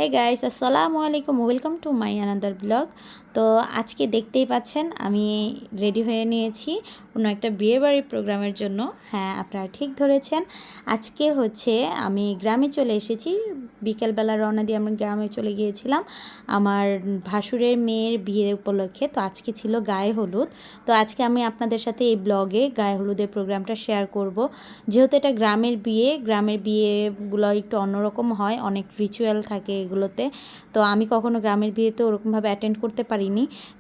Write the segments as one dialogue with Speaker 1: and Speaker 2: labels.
Speaker 1: Hey guys, আসসালামু আলাইকুম, welcome to my another blog. তো আজকে দেখতেই পাচ্ছেন আমি রেডি হয়ে নিয়েছি কোনো একটা বিয়েবাড়ির প্রোগ্রামের জন্য। হ্যাঁ, আপনারা ঠিক ধরেছেন, আজকে হচ্ছে আমি গ্রামে চলে এসেছি। বিকেলবেলা রওনা দিয়ে আমি গ্রামে চলে গিয়েছিলাম আমার ভাসুরের মেয়ের বিয়ে উপলক্ষে। তো আজকে ছিল গায়ে হলুদ। তো আজকে আমি আপনাদের সাথে এই ব্লগে গায়ে হলুদের প্রোগ্রামটা শেয়ার করব। যেহেতু এটা গ্রামের বিয়েগুলো একটু অন্যরকম হয়, অনেক রিচুয়াল থাকে এগুলোতে। তো আমি কখনো গ্রামের বিয়েতে ওরকমভাবে অ্যাটেন্ড করতে পারিনি।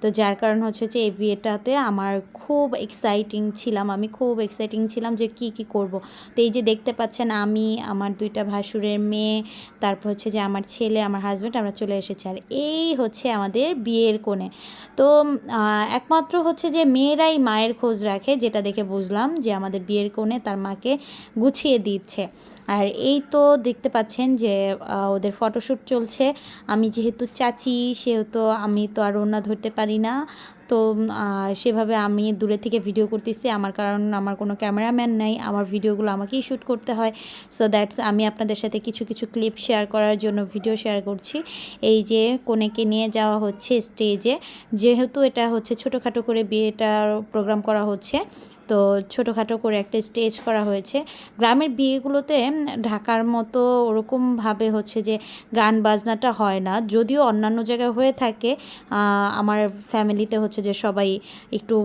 Speaker 1: তো যার কারণ হচ্ছে যে এই বিয়েটাতে আমার আমি খুব এক্সাইটিং ছিলাম যে কি করব। তো এই যে দেখতে পাচ্ছেন, আমি, আমার দুইটা ভাসুরের মেয়ে, তারপর হচ্ছে যে আমার ছেলে, আমার হাজব্যান্ড, আমরা চলে এসেছি। আর এই হচ্ছে আমাদের বিয়ের কোণে। তো একমাত্র হচ্ছে যে মেয়েরাই মায়ের খোঁজ রাখে, যেটা দেখে বুঝলাম যে আমাদের বিয়ের কোণে তার মাকে গুছিয়ে দিচ্ছে। আর এই তো দেখতে পাচ্ছেন যে ওদের ফটোশ্যুট চলছে। আমি যেহেতু চাচি, সেহেতু আমি তো আর ওড়না ধরতে পারি না। তো সেভাবে আমি দূরে থেকে ভিডিও করতেছি, কারণ আমার কোনো ক্যামেরাম্যান নাই, আমার ভিডিওগুলো আমাকেই শ্যুট করতে হয়। সো দ্যাটস আমি আপনাদের সাথে কিছু ক্লিপ শেয়ার করার জন্য ভিডিও শেয়ার করছি। এই যে কনেকে নিয়ে যাওয়া হচ্ছে স্টেজে, যেহেতু এটা হচ্ছে ছোটোখাটো করে বিয়েটার প্রোগ্রাম করা হচ্ছে। তো ছোটোখাটো করে একটা স্টেজ করা হয়েছে। গ্রামের বিয়েগুলোতে ঢাকার মতো ওরকমভাবে হচ্ছে যে গান বাজনাটা হয় না, যদিও অন্যান্য জায়গায় হয়ে থাকে। আমার ফ্যামিলিতে হচ্ছে যে সবাই একটু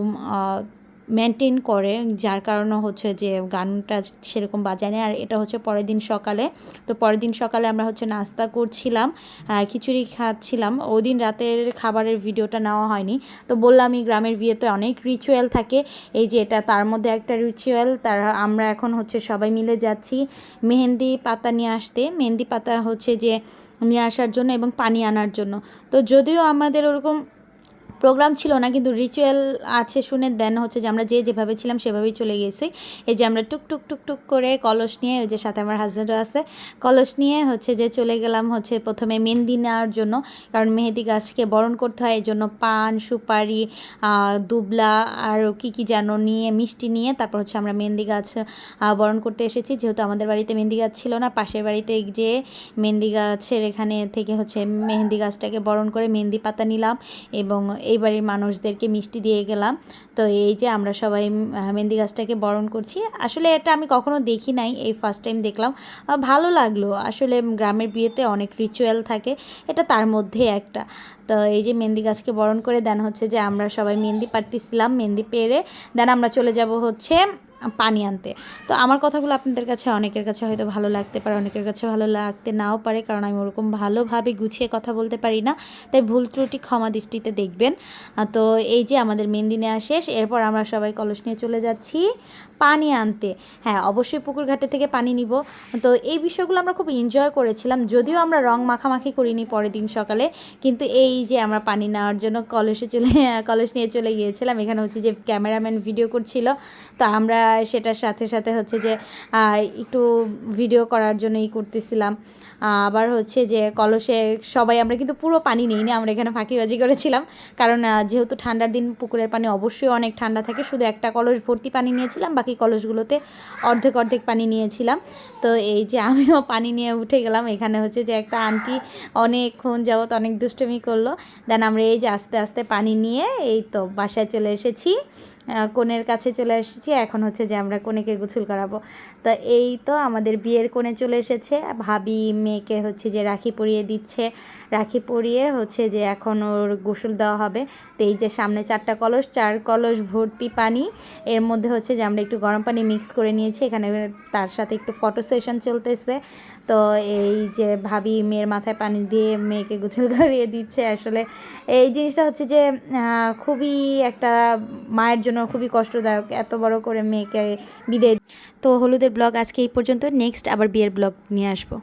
Speaker 1: মেনটেন করে, যার কারণে হচ্ছে যে গানটা সেরকম বাজায় না। আর এটা হচ্ছে পরের দিন সকালে। তো পরের দিন সকালে আমরা হচ্ছে নাস্তা করছিলাম, খিচুড়ি খাচ্ছিলাম। ওই দিন রাতের খাবারের ভিডিওটা নেওয়া হয়নি। তো বললামই, গ্রামের বিয়েতে অনেক রিচুয়াল থাকে, এই যে এটা তার মধ্যে একটা রিচুয়াল। আমরা এখন হচ্ছে সবাই মিলে যাচ্ছি মেহেন্দি পাতা নিয়ে আসতে। মেহেন্দি পাতা হচ্ছে যে নিয়ে আসার জন্য এবং পানি আনার জন্য। তো যদিও আমাদের ওরকম প্রোগ্রাম ছিল না, কিন্তু রিচুয়াল আছে শুনে দেন হচ্ছে যে আমরা যেভাবে ছিলাম সেভাবেই চলে গেছি। এই যে আমরা টুক করে কলস নিয়ে, ওই যে সাথে আমার হাজব্যান্ডও আছে, কলস নিয়ে হচ্ছে যে চলে গেলাম হচ্ছে প্রথমে মেহেন্দি নেওয়ার জন্য। কারণ মেহেদি গাছকে বরণ করতে হয়, এই জন্য পান, সুপারি, দুবলা আর কি যেন নিয়ে, মিষ্টি নিয়ে তারপর হচ্ছে আমরা মেহেন্দি গাছ বরণ করতে এসেছি। যেহেতু আমাদের বাড়িতে মেহেন্দি গাছ ছিল না, পাশের বাড়িতে যে মেহেন্দি গাছের এখানে থেকে হচ্ছে মেহেন্দি গাছটাকে বরণ করে মেহেন্দি পাতা নিলাম এবং এই বাড়ির মানুষদেরকে মিষ্টি দিয়ে গেলাম। তো এই যে আমরা সবাই মেহেন্দি গাছটাকে বরণ করছি। আসলে এটা আমি কখনো দেখি নাই, এই ফার্স্ট টাইম দেখলাম, ভালো লাগলো। আসলে গ্রামের বিয়েতে অনেক রিচুয়াল থাকে, এটা তার মধ্যে একটা। তো এই যে মেহেন্দি গাছকে বরণ করে দেন হচ্ছে যে আমরা সবাই মেহেন্দি পাড়তেছিলাম। মেহেন্দি পেরে দেন আমরা চলে যাব হচ্ছে পানি আনতে। তো আমার কথাগুলো আপনাদের কাছে, অনেকের কাছে হয়তো ভালো লাগতে পারে, অনেকের কাছে ভালো লাগতে নাও পারে, কারণ আমি ওরকম ভালোভাবে গুছিয়ে কথা বলতে পারি না। তাই ভুল ত্রুটি ক্ষমা দৃষ্টিতে দেখবেন। তো এই যে আমাদের মেহেন্দি নেওয়া শেষ, এরপর আমরা সবাই কলস নিয়ে চলে যাচ্ছি পানি আনতে। হ্যাঁ, অবশ্যই পুকুর ঘাটে থেকে পানি নিব। তো এই বিষয়গুলো আমরা খুব এনজয় করেছিলাম, যদিও আমরা রং মাখামাখি করিনি পরের দিন সকালে। কিন্তু এই যে আমরা পানি নেওয়ার জন্য কলস নিয়ে চলে গিয়েছিলাম। এখানে হচ্ছে যে ক্যামেরাম্যান ভিডিও করছিল, তো আমরা সেটার সাথে সাথে হচ্ছে যে একটু ভিডিও করার জন্য করতেছিলাম। আবার হচ্ছে যে কলসে সবাই, আমরা কিন্তু পুরো পানি নিই না, আমরা এখানে ফাঁকিবাজি করেছিলাম। কারণ যেহেতু ঠান্ডার দিন পুকুরের পানি অবশ্যই অনেক ঠান্ডা থাকে। শুধু একটা কলস ভর্তি পানি নিয়েছিলাম, বাকি কলসগুলোতে অর্ধেক পানি নিয়েছিলাম। তো এই যে আমিও পানি নিয়ে উঠে গেলাম। এখানে হচ্ছে যে একটা আন্টি অনেকক্ষণ যাবত অনেক দুষ্টুমি করলো। দেন আমরা এই যে আস্তে আস্তে পানি নিয়ে এই তো বাসায় চলে এসেছি, কনের কাছে চলে এসেছি। এখন হচ্ছে যে আমরা কনেকে গোসল করাবো। তো এই তো আমাদের বিয়ের কোণে চলে এসেছে। ভাবি মেয়েকে হচ্ছে যে রাখি পরিয়ে দিচ্ছে, রাখি পরিয়ে হচ্ছে যে এখন ওর গোসল দেওয়া হবে। তো এই যে সামনে 4 কলস ভর্তি পানি, এর মধ্যে হচ্ছে যে আমরা একটু গরম পানি মিক্স করে নিয়েছি। এখানে তার সাথে একটু ফটো সেশন চলতেছে। তো এই যে ভাবি মেয়ের মাথায় পানি দিয়ে মেয়েকে গোসল করিয়ে দিচ্ছে। আসলে এই জিনিসটা হচ্ছে যে খুবই একটা মায়ের জন্য খুবই কষ্টদায়ক, এত বড় করে মেয়েকে বিদায়। তো হলুদের ব্লগ আজকে এই পর্যন্ত, নেক্সট আবার বিয়ের ব্লগ নিয়ে আসবো।